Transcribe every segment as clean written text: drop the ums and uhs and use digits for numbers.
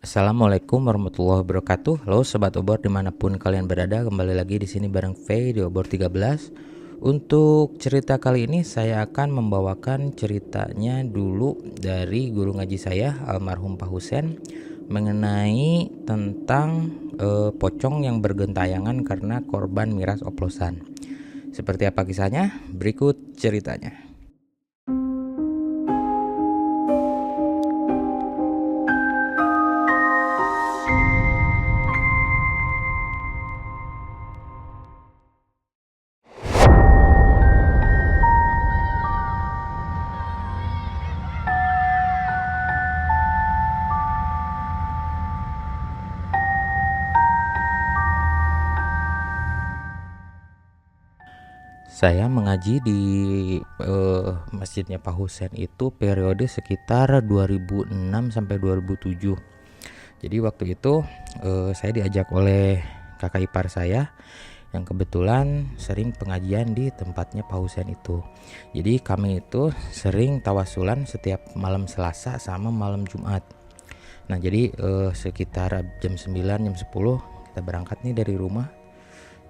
Assalamualaikum warahmatullahi wabarakatuh. Halo sobat obor dimanapun kalian berada, kembali lagi di sini bareng Faye di obor 13. Untuk cerita kali ini saya akan membawakan ceritanya dulu dari guru ngaji saya almarhum Pak Husen mengenai tentang pocong yang bergentayangan karena korban miras oplosan. Seperti apa kisahnya? Berikut ceritanya. Saya mengaji di masjidnya Pak Husen itu periode sekitar 2006 sampai 2007. Jadi waktu itu saya diajak oleh kakak ipar saya yang kebetulan sering pengajian di tempatnya Pak Husen itu. Jadi kami itu sering tawasulan setiap malam Selasa sama malam Jumat. Nah jadi sekitar jam 9 jam 10 kita berangkat nih dari rumah,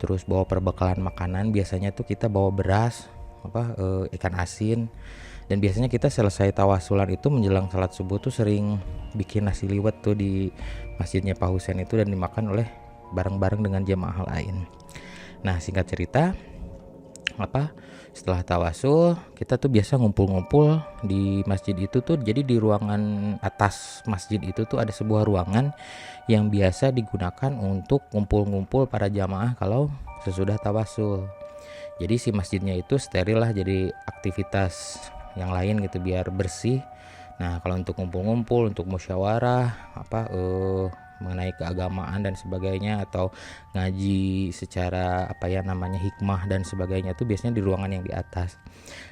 terus bawa perbekalan makanan. Biasanya tuh kita bawa beras, ikan asin, dan biasanya kita selesai tawasulan itu menjelang salat subuh tuh sering bikin nasi liwet tuh di masjidnya Pak Husen itu dan dimakan oleh bareng-bareng dengan jamaah lain. Nah singkat cerita, setelah tawasul kita tuh biasa ngumpul-ngumpul di masjid itu tuh. Jadi di ruangan atas masjid itu tuh ada sebuah ruangan yang biasa digunakan untuk ngumpul-ngumpul para jamaah kalau sesudah tawasul. Jadi si masjidnya itu steril lah, jadi aktivitas yang lain gitu biar bersih. Nah kalau untuk ngumpul-ngumpul, untuk musyawarah mengenai keagamaan dan sebagainya, atau ngaji secara hikmah dan sebagainya, itu biasanya di ruangan yang di atas.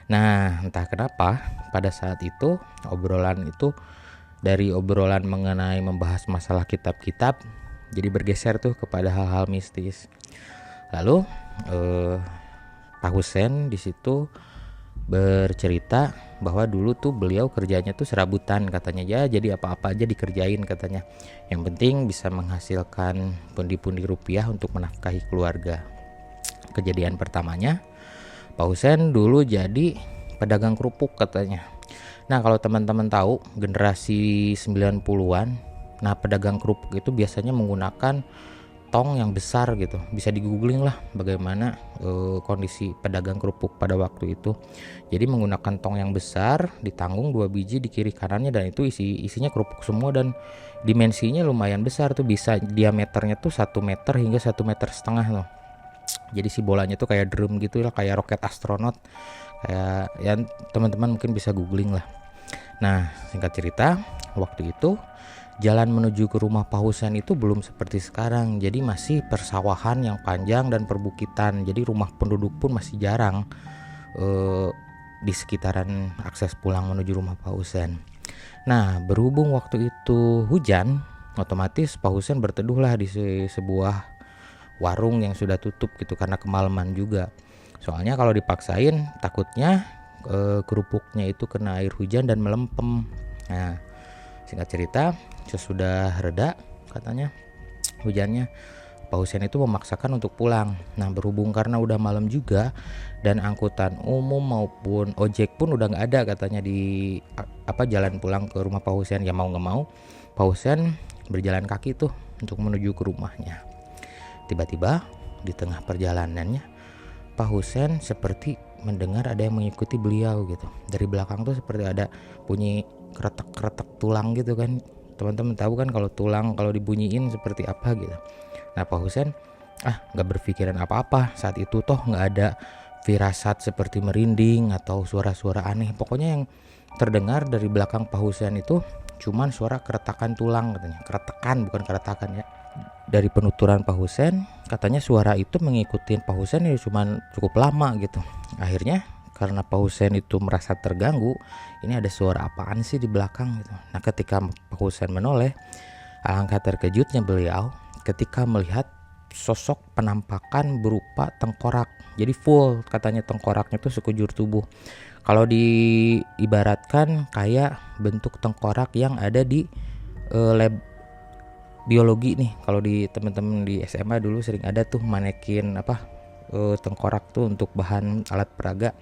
Nah entah kenapa pada saat itu obrolan itu dari obrolan mengenai membahas masalah kitab-kitab jadi bergeser tuh kepada hal-hal mistis. Lalu Pak Husen di situ bercerita bahwa dulu tuh beliau kerjanya tuh serabutan katanya, ya jadi apa-apa aja dikerjain katanya, yang penting bisa menghasilkan pundi-pundi rupiah untuk menafkahi keluarga. Kejadian pertamanya, Pak Husen dulu jadi pedagang kerupuk katanya. Nah kalau teman-teman tahu generasi 90-an, nah pedagang kerupuk itu biasanya menggunakan tong yang besar gitu. Bisa di googling lah bagaimana kondisi pedagang kerupuk pada waktu itu. Jadi menggunakan tong yang besar, ditanggung 2 biji di kiri kanannya, dan itu isinya kerupuk semua, dan dimensinya lumayan besar tuh, bisa diameternya tuh 1 meter hingga 1,5 meter loh. Jadi si bolanya tuh kayak drum gitu lah, kayak roket astronot, kayak ya teman-teman mungkin bisa googling lah. Nah singkat cerita, waktu itu jalan menuju ke rumah Pak Husen itu belum seperti sekarang. Jadi masih persawahan yang panjang dan perbukitan. Jadi rumah penduduk pun masih jarang di sekitaran akses pulang menuju rumah Pak Husen. Nah berhubung waktu itu hujan, otomatis Pak Husen berteduhlah di sebuah warung yang sudah tutup gitu karena kemalaman juga. Soalnya kalau dipaksain takutnya kerupuknya itu kena air hujan dan melempem. Nah singkat cerita, sesudah reda katanya hujannya, Pak Husen itu memaksakan untuk pulang. Nah berhubung karena udah malam juga dan angkutan umum maupun ojek pun udah nggak ada katanya di jalan pulang ke rumah Pak Husen, ya mau nggak mau Pak Husen berjalan kaki tuh untuk menuju ke rumahnya. Tiba-tiba di tengah perjalanannya Pak Husen seperti mendengar ada yang mengikuti beliau gitu. Dari belakang tuh seperti ada bunyi kretek-kretek tulang gitu kan. Teman-teman tahu kan kalau tulang kalau dibunyiin seperti apa gitu. Nah Pak Husen gak berpikiran apa-apa saat itu, toh gak ada firasat seperti merinding atau suara-suara aneh. Pokoknya yang terdengar dari belakang Pak Husen itu cuman suara keretakan tulang katanya. Keretekan bukan keretakan ya. Dari penuturan Pak Husen katanya suara itu mengikuti Pak Husen ya cuman cukup lama gitu. Akhirnya karena Pak Husen itu merasa terganggu, ini ada suara apaan sih di belakang gitu. Nah ketika Pak Husen menoleh, alangkah terkejutnya beliau ketika melihat sosok penampakan berupa tengkorak. Jadi full katanya tengkoraknya tuh sekujur tubuh. Kalau diibaratkan kayak bentuk tengkorak yang ada di biologi nih, kalau di teman-teman di SMA dulu sering ada tuh manekin tengkorak tuh untuk bahan alat peraga.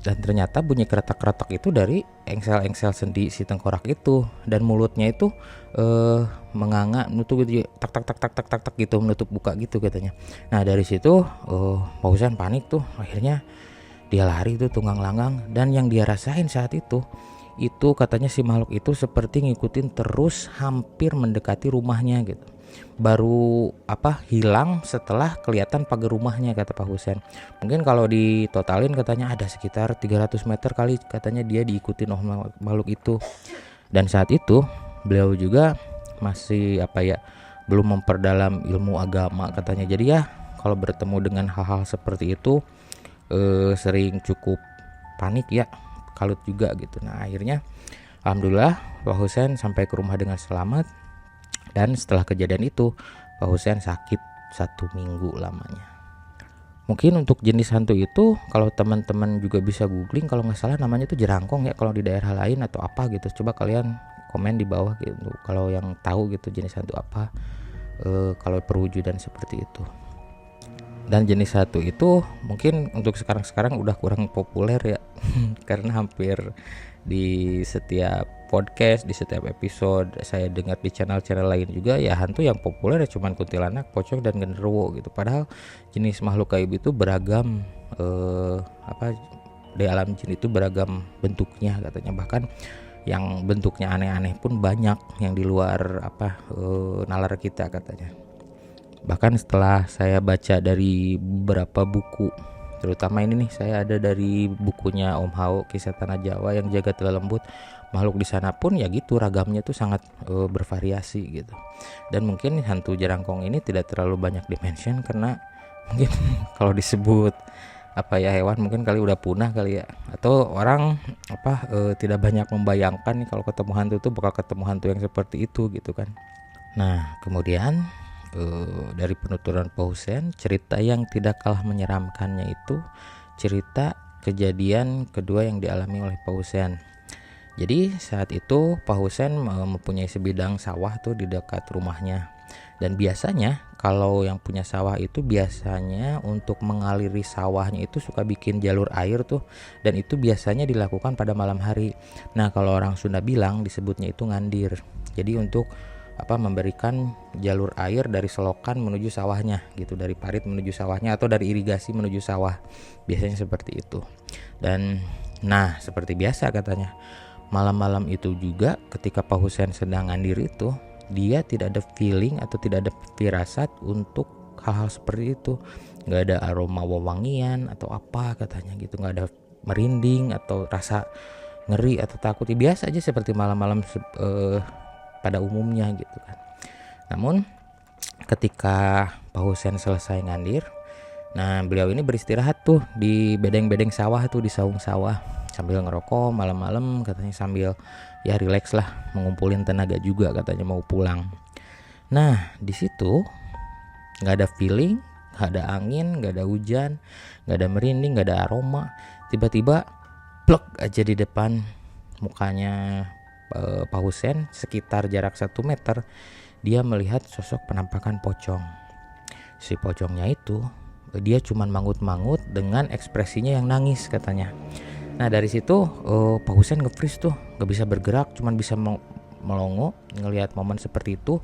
Dan ternyata bunyi keretak-keretak itu dari engsel-engsel sendi si tengkorak itu, dan mulutnya itu menganga nutup gitu, tak tak tak tak tak tak tak gitu, menutup buka gitu katanya. Nah dari situ Pak Husain panik tuh, akhirnya dia lari tuh tunggang langgang, dan yang dia rasain saat itu katanya si makhluk itu seperti ngikutin terus hampir mendekati rumahnya gitu. Baru hilang setelah kelihatan pagar rumahnya, kata Pak Husain. Mungkin kalau ditotalin katanya ada sekitar 300 meter kali katanya dia diikutin oleh makhluk itu. Dan saat itu beliau juga masih belum memperdalam ilmu agama katanya. Jadi ya kalau bertemu dengan hal-hal seperti itu sering cukup panik ya, kalut juga gitu. Nah akhirnya alhamdulillah Pak Husain sampai ke rumah dengan selamat. Dan setelah kejadian itu Pak Husain sakit 1 minggu lamanya. Mungkin untuk jenis hantu itu kalau teman-teman juga bisa googling, kalau nggak salah namanya itu jerangkong ya kalau di daerah lain atau apa gitu. Coba kalian komen di bawah gitu kalau yang tahu gitu jenis hantu apa kalau perwujudan seperti itu. Dan jenis satu itu mungkin untuk sekarang udah kurang populer ya karena hampir di setiap podcast, di setiap episode saya dengar di channel-channel lain juga ya, hantu yang populer ya cuman kuntilanak, pocong dan genderuwo gitu. Padahal jenis makhluk gaib itu beragam, di alam jin itu beragam bentuknya katanya. Bahkan yang bentuknya aneh-aneh pun banyak yang di luar nalar kita katanya. Bahkan setelah saya baca dari beberapa buku, terutama ini nih, saya ada dari bukunya Om Hao, Kisah Tanah Jawa yang Jagat Telah Lembut. Makhluk di sana pun ya gitu, ragamnya tuh sangat bervariasi gitu. Dan mungkin hantu jerangkong ini tidak terlalu banyak dimention karena mungkin kalau disebut hewan mungkin kali udah punah kali ya, atau orang tidak banyak membayangkan nih kalau ketemu hantu tuh bakal ketemu hantu yang seperti itu gitu kan. Nah kemudian dari penuturan Pak Husain, cerita yang tidak kalah menyeramkannya itu cerita kejadian kedua yang dialami oleh Pak Husain. Jadi saat itu Pak Husain mempunyai sebidang sawah tuh di dekat rumahnya. Dan biasanya kalau yang punya sawah itu biasanya untuk mengaliri sawahnya itu suka bikin jalur air tuh, dan itu biasanya dilakukan pada malam hari. Nah kalau orang Sunda bilang disebutnya itu ngandir. Jadi untuk memberikan jalur air dari selokan menuju sawahnya gitu, dari parit menuju sawahnya atau dari irigasi menuju sawah, biasanya seperti itu. Dan nah seperti biasa katanya, malam-malam itu juga ketika Pak Husain sedang ngandir itu, dia tidak ada feeling atau tidak ada firasat untuk hal-hal seperti itu. Gak ada aroma wewangian atau apa katanya gitu, gak ada merinding atau rasa ngeri atau takut, biasa aja seperti malam-malam pada umumnya gitu kan. Namun ketika Pak Husain selesai ngandir, nah beliau ini beristirahat tuh di bedeng-bedeng sawah tuh, di saung sawah, sambil ngerokok malam-malam katanya, sambil ya rileks lah, mengumpulin tenaga juga katanya mau pulang. Nah di situ nggak ada feeling, nggak ada angin, nggak ada hujan, nggak ada merinding, nggak ada aroma. Tiba-tiba plek aja di depan mukanya Pak Husain, sekitar jarak 1 meter, dia melihat sosok penampakan pocong. Si pocongnya itu dia cuman mangut-mangut dengan ekspresinya yang nangis katanya. Nah dari situ Pak Husain nge-freeze tuh, gak bisa bergerak, cuman bisa melongo. Ngelihat momen seperti itu,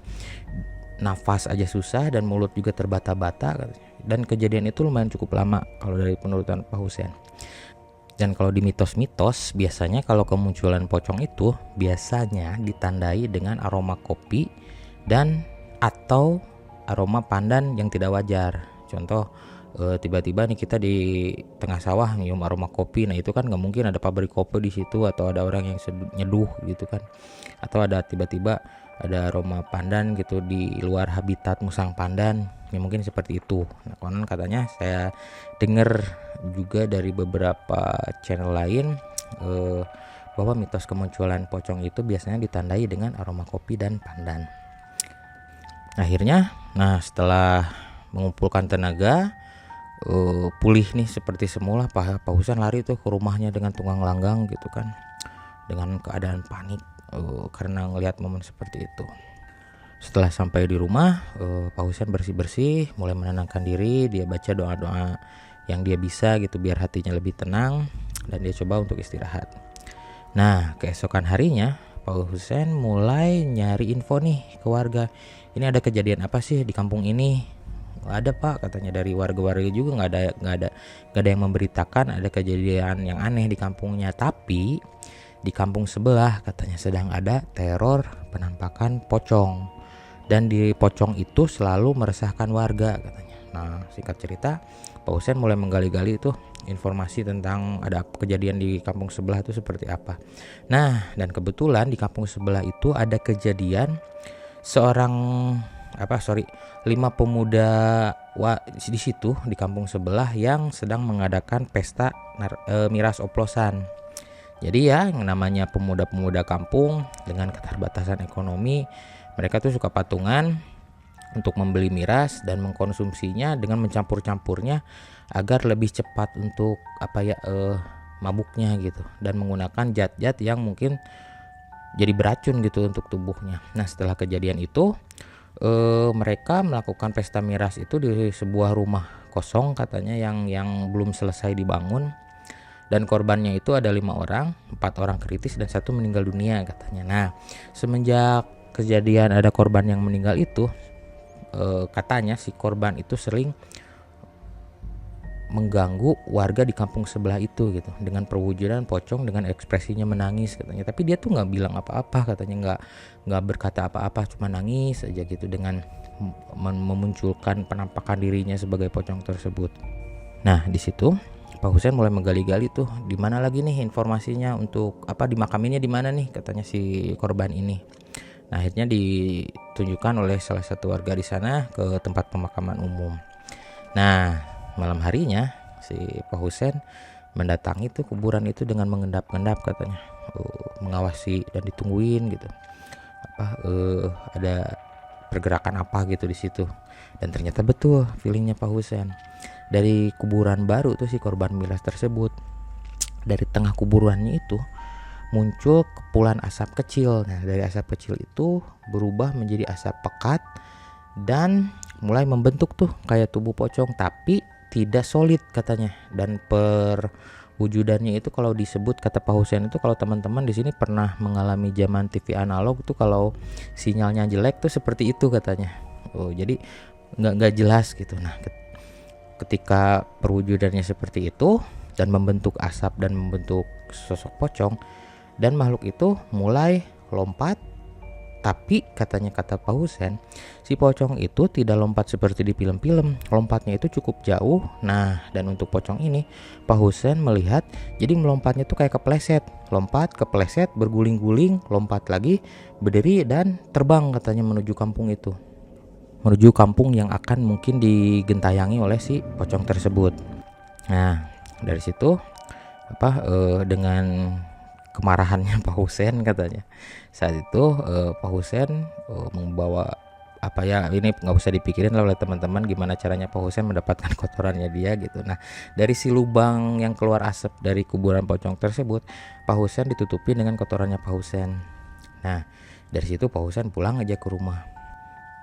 nafas aja susah dan mulut juga terbata-bata katanya. Dan kejadian itu lumayan cukup lama kalau dari penurutan Pak Husain. Dan kalau di mitos-mitos biasanya kalau kemunculan pocong itu biasanya ditandai dengan aroma kopi dan atau aroma pandan yang tidak wajar. Contoh tiba-tiba nih kita di tengah sawah nyium aroma kopi, nah itu kan nggak mungkin ada pabrik kopi di situ atau ada orang yang nyeduh gitu kan, atau ada tiba-tiba ada aroma pandan gitu di luar habitat musang pandan, ya mungkin seperti itu. Nah konon katanya saya dengar juga dari beberapa channel lain bahwa mitos kemunculan pocong itu biasanya ditandai dengan aroma kopi dan pandan. Akhirnya setelah mengumpulkan tenaga, pulih nih seperti semula, Pak Husain lari tuh ke rumahnya dengan tunggang langgang gitu kan, dengan keadaan panik karena ngelihat momen seperti itu. Setelah sampai di rumah, Pak Husen bersih-bersih, mulai menenangkan diri, dia baca doa-doa yang dia bisa gitu biar hatinya lebih tenang, dan dia coba untuk istirahat. Nah, keesokan harinya Pak Husen mulai nyari info nih ke warga. Ini ada kejadian apa sih di kampung ini? "Nggak ada Pak," katanya, dari warga-warga juga nggak ada yang memberitakan ada kejadian yang aneh di kampungnya. Tapi di kampung sebelah katanya sedang ada teror penampakan pocong. Dan di pocong itu selalu meresahkan warga katanya. Nah, singkat cerita, Pak Husen mulai menggali-gali itu informasi tentang ada kejadian di kampung sebelah itu seperti apa. Nah, dan kebetulan di kampung sebelah itu ada kejadian seorang 5 pemuda di situ di kampung sebelah yang sedang mengadakan pesta miras oplosan. Jadi ya, yang namanya pemuda-pemuda kampung dengan keterbatasan ekonomi, mereka tuh suka patungan untuk membeli miras dan mengkonsumsinya dengan mencampur-campurnya agar lebih cepat untuk mabuknya gitu, dan menggunakan zat-zat yang mungkin jadi beracun gitu untuk tubuhnya. Nah, setelah kejadian itu mereka melakukan pesta miras itu di sebuah rumah kosong katanya yang belum selesai dibangun. Dan korbannya itu ada 5 orang, 4 orang kritis dan 1 meninggal dunia katanya. Nah, semenjak kejadian ada korban yang meninggal itu, katanya si korban itu sering mengganggu warga di kampung sebelah itu gitu, dengan perwujudan pocong dengan ekspresinya menangis katanya. Tapi dia tuh nggak bilang apa-apa katanya, nggak berkata apa-apa, cuma nangis aja gitu dengan memunculkan penampakan dirinya sebagai pocong tersebut. Nah, di situ Pak Husen mulai menggali-gali tuh, di mana lagi nih informasinya untuk dimakaminnya di mana nih katanya si korban ini. Nah, akhirnya ditunjukkan oleh salah satu warga di sana ke tempat pemakaman umum. Nah, malam harinya si Pak Husen mendatangi tuh kuburan itu dengan mengendap-endap katanya, mengawasi dan ditungguin gitu. Ada pergerakan apa gitu di situ. Dan ternyata betul feelingnya Pak Husen. Dari kuburan baru tuh si korban miras tersebut, dari tengah kuburannya itu muncul kepulan asap kecil. Nah, dari asap kecil itu berubah menjadi asap pekat dan mulai membentuk tuh kayak tubuh pocong, tapi tidak solid katanya. Dan perwujudannya itu kalau disebut kata Pak Husen itu, kalau teman-teman di sini pernah mengalami zaman TV analog tuh, kalau sinyalnya jelek tuh seperti itu katanya. Jadi nggak jelas gitu. Nah, ketika perwujudannya seperti itu dan membentuk asap dan membentuk sosok pocong, dan makhluk itu mulai lompat. Tapi katanya kata Pak Husen, si pocong itu tidak lompat seperti di film-film, lompatnya itu cukup jauh. Nah, dan untuk pocong ini Pak Husen melihat jadi melompatnya tuh kayak kepleset, lompat, kepleset, berguling-guling, lompat lagi, berdiri dan terbang katanya menuju kampung itu, menuju kampung yang akan mungkin digentayangi oleh si pocong tersebut. Nah, dari situ dengan kemarahannya Pak Husen katanya, saat itu Pak Husen membawa ini nggak usah dipikirin lah oleh teman-teman gimana caranya Pak Husen mendapatkan kotorannya dia gitu. Nah, dari si lubang yang keluar asap dari kuburan pocong tersebut, Pak Husen ditutupi dengan kotorannya Pak Husen. Nah, dari situ Pak Husen pulang aja ke rumah.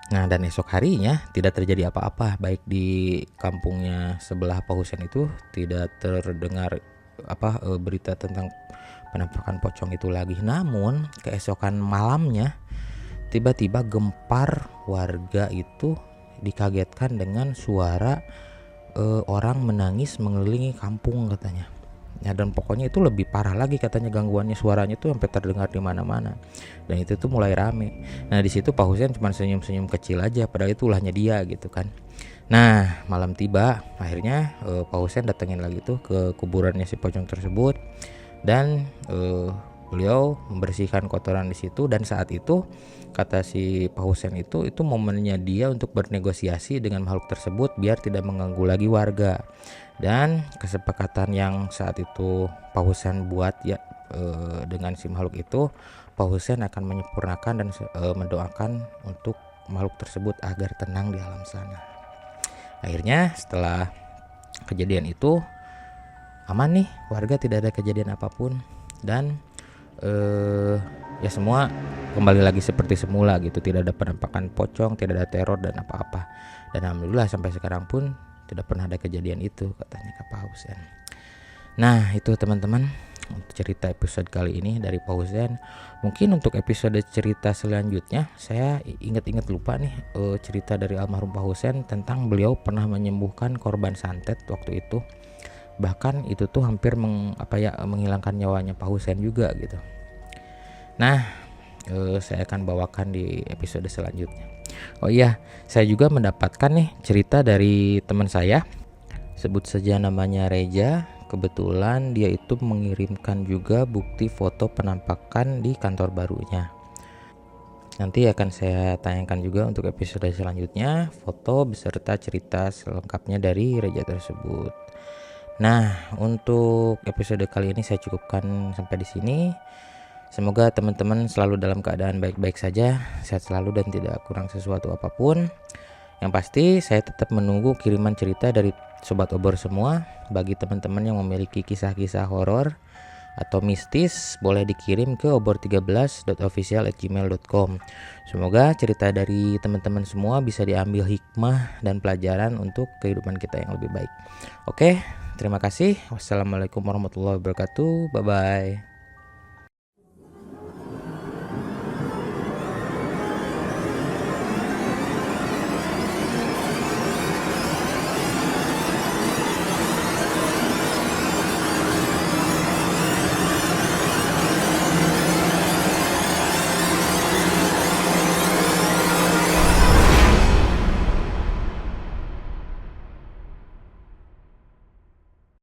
Nah, dan esok harinya tidak terjadi apa-apa, baik di kampungnya sebelah Pak Husen itu tidak terdengar berita tentang penampakan pocong itu lagi. Namun keesokan malamnya tiba-tiba gempar warga itu dikagetkan dengan suara orang menangis mengelilingi kampung katanya. Ya, dan pokoknya itu lebih parah lagi katanya, gangguannya suaranya tuh sampai terdengar di mana-mana. Dan itu tuh mulai rame. Nah, di situ Pak Husen cuma senyum-senyum kecil aja, padahal itu ulahnya dia gitu kan. Nah, malam tiba, akhirnya Pak Husen datengin lagi tuh ke kuburannya si pocong tersebut, dan beliau membersihkan kotoran di situ. Dan saat itu kata si Pak Husen itu momennya dia untuk bernegosiasi dengan makhluk tersebut biar tidak mengganggu lagi warga. Dan kesepakatan yang saat itu Pak Husen buat ya dengan si makhluk itu, Pak Husen akan menyempurnakan dan mendoakan untuk makhluk tersebut agar tenang di alam sana. Akhirnya setelah kejadian itu aman nih, warga tidak ada kejadian apapun, dan ya semua kembali lagi seperti semula gitu, tidak ada penampakan pocong, tidak ada teror dan apa-apa. Dan alhamdulillah sampai sekarang pun tidak pernah ada kejadian itu, katanya Kak Husen. Nah itu teman-teman untuk cerita episode kali ini dari Pak Husen. Mungkin untuk episode cerita selanjutnya saya ingat-ingat lupa nih cerita dari almarhum Pak Husen tentang beliau pernah menyembuhkan korban santet waktu itu. Bahkan itu tuh hampir menghilangkan nyawanya Pak Husen juga gitu. Nah saya akan bawakan di episode selanjutnya. Oh iya, saya juga mendapatkan nih cerita dari teman saya, sebut saja namanya Reja. Kebetulan dia itu mengirimkan juga bukti foto penampakan di kantor barunya. Nanti akan saya tayangkan juga untuk episode selanjutnya foto beserta cerita selengkapnya dari Reja tersebut. Nah, untuk episode kali ini saya cukupkan sampai di sini. Semoga teman-teman selalu dalam keadaan baik-baik saja, sehat selalu dan tidak kurang sesuatu apapun. Yang pasti saya tetap menunggu kiriman cerita dari Sobat Obor semua. Bagi teman-teman yang memiliki kisah-kisah horor atau mistis, boleh dikirim ke obor13.official@gmail.com. Semoga cerita dari teman-teman semua bisa diambil hikmah dan pelajaran untuk kehidupan kita yang lebih baik. Oke, terima kasih. Wassalamualaikum warahmatullahi wabarakatuh. Bye-bye.